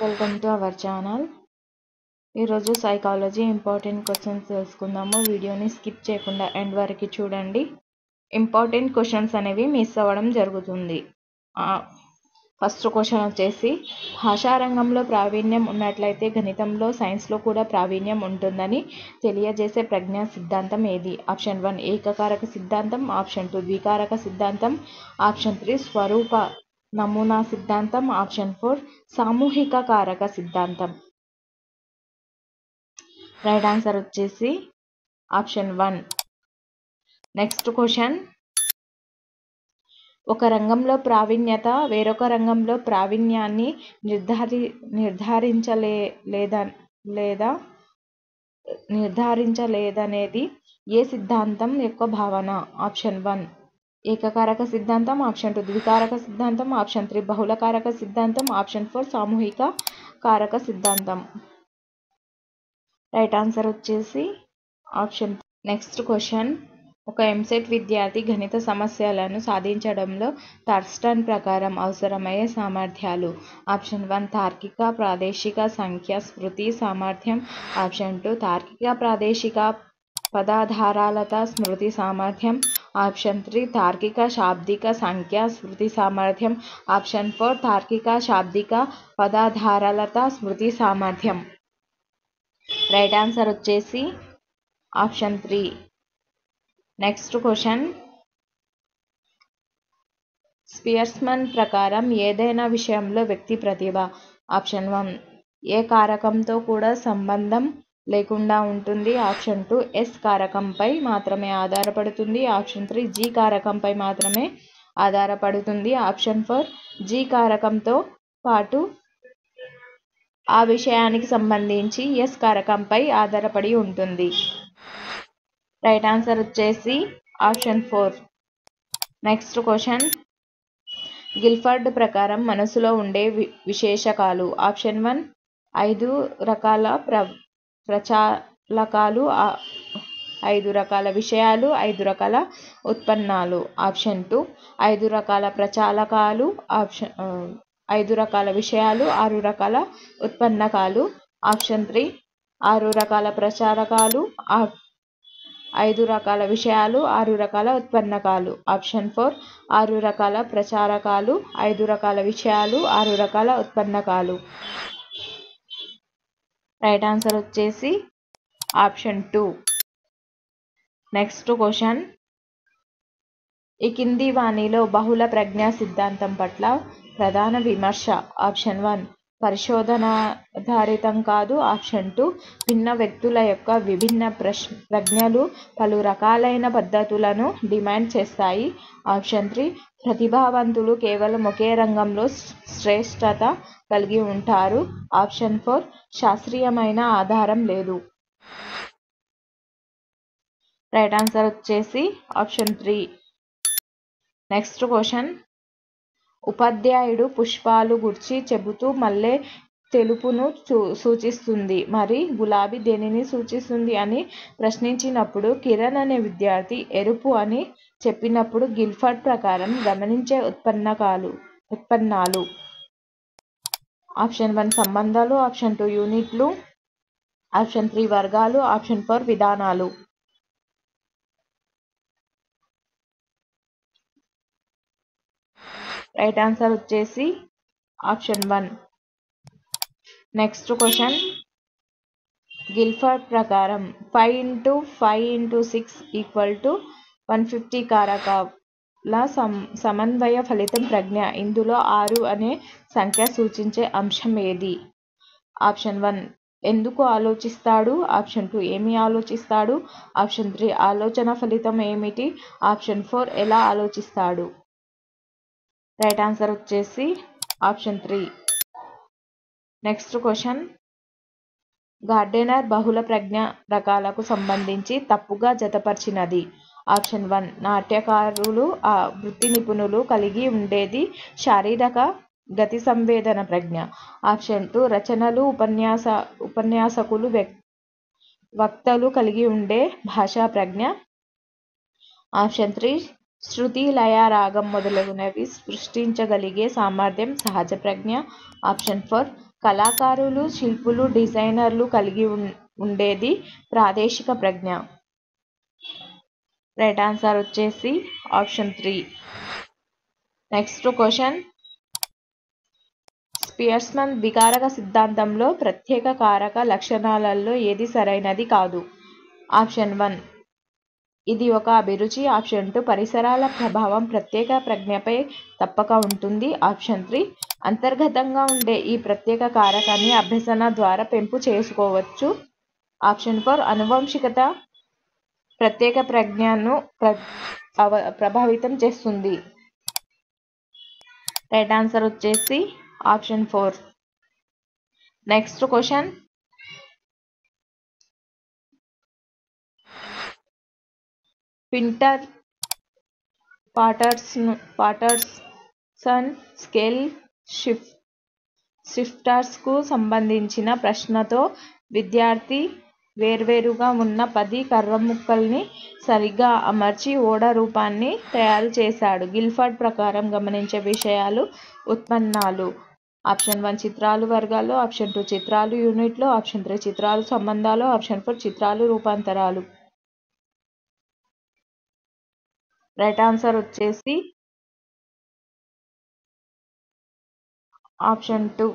Welcome to our channel. ఈరోజు psychology important questions తెలుసుకుందాము. వీడియోని స్కిప్ చేయకుండా ఎండ్ వరకు చూడండి. ఇంపార్టెంట్ క్వశ్చన్స్ అనేవి మిస్ అవ్వడం జరుగుతుంది. ఫస్ట్ క్వశ్చన్ వచ్చేసి, భాషారంగంలో ప్రావీణ్యం ఉన్నట్లయితే గణితంలో, సైన్స్లో కూడా ప్రావీణ్యం ఉంటుందని తెలియజేసే ప్రజ్ఞా సిద్ధాంతం ఏది? ఆప్షన్ 1 ఏకకారక సిద్ధాంతం, ఆప్షన్ 2 ద్వికారక సిద్ధాంతం, ఆప్షన్ 3 స్వరూప నమూనా సిద్ధాంతం, ఆప్షన్ 4 సామూహిక కారక సిద్ధాంతం. రైట్ ఆన్సర్ వచ్చేసి ఆప్షన్ 1. నెక్స్ట్ క్వశ్చన్, ఒక రంగంలో ప్రావీణ్యత వేరొక రంగంలో ప్రావీణ్యాన్ని నిర్ధారించలేదనేది ఏ సిద్ధాంతం యొక్క భావన? ఆప్షన్ 1 ఏకకారక సిద్ధాంతం, ఆప్షన్ 2 ద్వికారక సిద్ధాంతం, ఆప్షన్ 3 బహుళకారక సిద్ధాంతం, ఆప్షన్ 4 సామూహిక కారక సిద్ధాంతం. రైట్ ఆన్సర్ వచ్చేసి ఆప్షన్. నెక్స్ట్ క్వశ్చన్, ఒక ఎంసెట్ విద్యార్థి గణిత సమస్యలను సాధించడంలో థర్స్టన్ ప్రకారం అవసరమయ్యే సామర్థ్యాలు. ఆప్షన్ 1 తార్కిక ప్రాదేశిక సంఖ్య స్మృతి సామర్థ్యం, ఆప్షన్ 2 తార్కిక ప్రాదేశిక పదాధారాలత స్మృతి సామర్థ్యం, ఆప్షన్ 3 తార్కిక శాబ్దిక సంఖ్య స్మృతి సామర్థ్యం, ఆప్షన్ 4 తార్కిక శాబ్దిక పదాధారాలత స్మృతి సామర్థ్యం. రైట్ ఆన్సర్ వచ్చేసి ఆప్షన్ 3. నెక్స్ట్ క్వశ్చన్, స్పియర్స్మన్ ప్రకారం ఏదైనా విషయంలో వ్యక్తి ప్రతిభ. ఆప్షన్ 1 ఏ కారకంతో కూడా సంబంధం లేకుండా ఉంటుంది, ఆప్షన్ 2 ఎస్ కారకంపై మాత్రమే ఆధారపడుతుంది, ఆప్షన్ 3 జీ కారకంపై మాత్రమే ఆధారపడుతుంది, ఆప్షన్ 4 జీ కారకంతో పాటు ఆ విషయానికి సంబంధించి ఎస్ కారకంపై ఆధారపడి ఉంటుంది. రైట్ ఆన్సర్ వచ్చేసి ఆప్షన్ 4. నెక్స్ట్ క్వశ్చన్, గిల్ఫర్డ్ ప్రకారం మనసులో ఉండే విశేషకాలు. ఆప్షన్ 1 5 రకాల ప్రచాలకాలు, 5 రకాల విషయాలు, 5 రకాల ఉత్పన్నాలు, ఆప్షన్ 2 5 రకాల ప్రచాలకాలు, 5 రకాల విషయాలు, 6 రకాల ఉత్పన్నకాలు, ఆప్షన్ 3 6 రకాల ప్రచాలకాలు, 5 రకాల విషయాలు, 6 రకాల ఉత్పన్నకాలు, ఆప్షన్ 4 6 రకాల ప్రచారకాలు, 5 రకాల విషయాలు, 6 రకాల ఉత్పన్నకాలు. రైట్ ఆన్సర్ వచ్చేసి ఆప్షన్ 2. నెక్స్ట్ క్వశ్చన్, ఈ కింది వాణిలో బహుళ ప్రజ్ఞా సిద్ధాంతం పట్ల ప్రధాన విమర్శ. ఆప్షన్ 1 పరిశోధనాధారితం కాదు, ఆప్షన్ 2 భిన్న వ్యక్తుల యొక్క విభిన్న ప్రజ్ఞలు పలు రకాలైన పద్ధతులను డిమాండ్ చేస్తాయి, ఆప్షన్ 3 ప్రతిభావంతులు కేవలం ఒకే రంగంలో శ్రేష్ఠత కలిగి ఉంటారు, ఆప్షన్ 4 శాస్త్రీయమైన ఆధారం లేదు. రైట్ ఆన్సర్ వచ్చేసి ఆప్షన్ 3. నెక్స్ట్ క్వశ్చన్, ఉపాధ్యాయుడు పుష్పాలు గురించి చెబుతూ మల్లె తెలుపును సూచిస్తుంది, మరి గులాబీ దేనిని సూచిస్తుంది అని ప్రశ్నించినప్పుడు కిరణ్ అనే విద్యార్థి ఎరుపు అని చెప్పినప్పుడు గిల్ఫర్డ్ ప్రకారం గమనించే ఉత్పన్నాలు. ఆప్షన్ 1 సంబంధాలు, ఆప్షన్ 2 యూనిట్లు, ఆప్షన్ 3 వర్గాలు, ఆప్షన్ 4 విధానాలు. రైట్ ఆన్సర్ వచ్చేసి ఆప్షన్ 1. నెక్స్ట్ క్వశ్చన్, గిల్ఫర్డ్ ప్రకారం 5 × 5 × 6 = 150 కారకాల సమన్వయ ఫలితం ప్రజ్ఞ. ఇందులో 6 అనే సంఖ్య సూచించే అంశం ఏది? ఆప్షన్ 1 ఎందుకు ఆలోచిస్తాడు, ఆప్షన్ 2 ఏమి ఆలోచిస్తాడు, ఆప్షన్ 3 ఆలోచన ఫలితం ఏమిటి, ఆప్షన్ 4 ఎలా ఆలోచిస్తాడు. రైట్ ఆన్సర్ వచ్చేసి ఆప్షన్ 3. నెక్స్ట్ క్వశ్చన్, గార్డెనర్ బహుళ ప్రజ్ఞా రకాలకు సంబంధించి తప్పుగా జతపరిచినది. ఆప్షన్ 1 నాట్యకారులు వృత్తి నిపుణులు కలిగి ఉండేది శారీరక గతి సంవేదన ప్రజ్ఞ, ఆప్షన్ 2 రచనలు ఉపన్యాసకులు వక్తలు కలిగి ఉండే భాషా ప్రజ్ఞ, ఆప్షన్ 3 శృతి లయ రాగం మొదలగునవి సృష్టించగలిగే సామర్థ్యం సహజ ప్రజ్ఞ, ఆప్షన్ 4 కళాకారులు, శిల్పులు, డిజైనర్లు కలిగి ఉండేది ప్రాదేశిక ప్రజ్ఞ. రైట్ ఆన్సర్ వచ్చేసి ఆప్షన్ 3. నెక్స్ట్ క్వశ్చన్, స్పియర్స్మన్ వికారక సిద్ధాంతంలో ప్రత్యేక కారక లక్షణాలలో ఏది సరైనది కాదు? ఆప్షన్ 1 ఇది ఒక అభిరుచి. ఆప్షన్ 2 పరిసరాల ప్రభావం ప్రత్యేక ప్రజ్ఞపై తప్పక ఉంటుంది. ఆప్షన్ 3 అంతర్గతంగా ఉండే ఈ ప్రత్యేక కారకాన్ని అభ్యసన ద్వారా పెంపు చేసుకోవచ్చు. ఆప్షన్ 4 అనువంశికత ప్రత్యేక ప్రజ్ఞను ప్రభావితం చేస్తుంది. రైట్ ఆన్సర్ వచ్చేసి option 4. Next question, Pintner Paterson scale షిఫ్టర్స్కు సంబంధించిన ప్రశ్నతో విద్యార్థి వేర్వేరుగా ఉన్న 10 కర్రముక్కల్ని సరిగ్గా అమర్చి ఓడ రూపాన్ని తయారు చేశాడు. గిల్ఫర్డ్ ప్రకారం గమనించే విషయాలు ఉత్పన్నాలు. ఆప్షన్ 1 చిత్రాలు వర్గాలు, ఆప్షన్ 2 చిత్రాలు యూనిట్లు, ఆప్షన్ 3 చిత్రాలు సంబంధాలు, ఆప్షన్ 4 చిత్రాలు రూపాంతరాలు. రైట్ ఆన్సర్ వచ్చేసి ఆప్షన్ 2.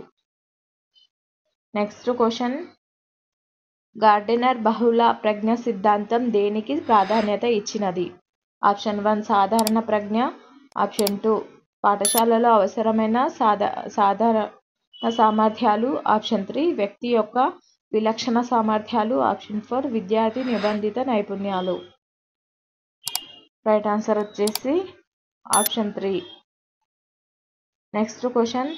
నెక్స్ట్ క్వశ్చన్, గార్డెనర్ బహుళ ప్రజ్ఞ సిద్ధాంతం దేనికి ప్రాధాన్యత ఇచ్చినది? ఆప్షన్ 1 సాధారణ ప్రజ్ఞ, ఆప్షన్ 2 పాఠశాలలో అవసరమైన సాధారణ సామర్థ్యాలు, ఆప్షన్ 3 వ్యక్తి యొక్క విలక్షణ సామర్థ్యాలు, ఆప్షన్ 4 విద్యార్థి నిబంధిత నైపుణ్యాలు. రైట్ ఆన్సర్ వచ్చేసి ఆప్షన్ 3. నెక్స్ట్ క్వశ్చన్,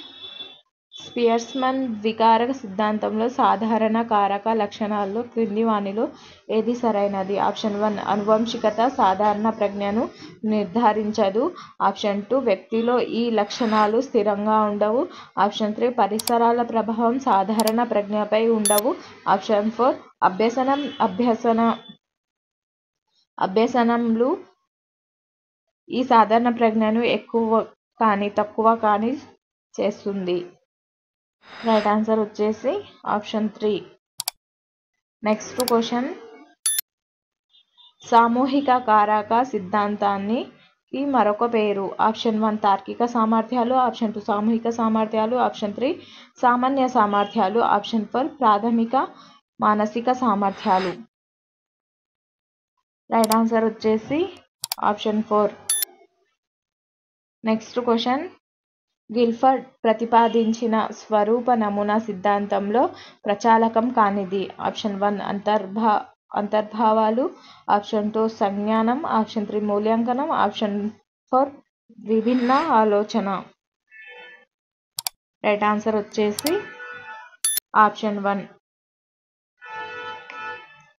స్పియర్స్మన్ వికారక సిద్ధాంతంలో సాధారణ కారక లక్షణాల్లో క్రింది వానిలో ఏది సరైనది? ఆప్షన్ 1 అనువంశికత సాధారణ ప్రజ్ఞను నిర్ధారించదు. ఆప్షన్ 2 వ్యక్తిలో ఈ లక్షణాలు స్థిరంగా ఉండవు. ఆప్షన్ 3 పరిసరాల ప్రభావం సాధారణ ప్రజ్ఞపై ఉండవు. ఆప్షన్ 4 అభ్యసనంలు ఈ సాధారణ ప్రజ్ఞను ఎక్కువ కానీ తక్కువ కానీ చేస్తుంది. రైట్ ఆన్సర్ వచ్చేసి ఆప్షన్ 3. నెక్స్ట్ క్వశ్చన్, సామూహిక కారక సిద్ధాంతానికి మరొక పేరు? ఆప్షన్ 1 తార్కిక సామర్థ్యాలు, ఆప్షన్ 2 సామూహిక సామర్థ్యాలు, ఆప్షన్ 3 సామాన్య సామర్థ్యాలు, ఆప్షన్ 4 ప్రాథమిక మానసిక సామర్థ్యాలు. రైట్ ఆన్సర్ వచ్చేసి ఆప్షన్ 4. నెక్స్ట్ క్వశ్చన్, గిల్ఫర్డ్ ప్రతిపాదించిన స్వరూప నమూనా సిద్ధాంతంలో ప్రచాలకం కానిది? ఆప్షన్ 1 అంతర్భావాలు, ఆప్షన్ 2 సంజ్ఞానం, ఆప్షన్ 3 మూల్యాంకనం, ఆప్షన్ 4 విభిన్న ఆలోచన. రైట్ ఆన్సర్ వచ్చేసి ఆప్షన్ 1.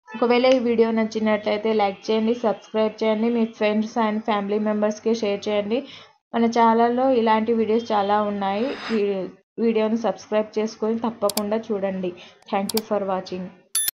ఒకవేళ ఈ వీడియో నచ్చినట్లయితే లైక్ చేయండి, సబ్స్క్రైబ్ చేయండి, మీ ఫ్రెండ్స్ అండ్ ఫ్యామిలీ మెంబర్స్కి షేర్ చేయండి. మన ఛానల్లో ఇలాంటి వీడియోస్ చాలా ఉన్నాయి. వీడియోని సబ్స్క్రైబ్ చేసుకొని తప్పకుండా చూడండి. Thank you for watching.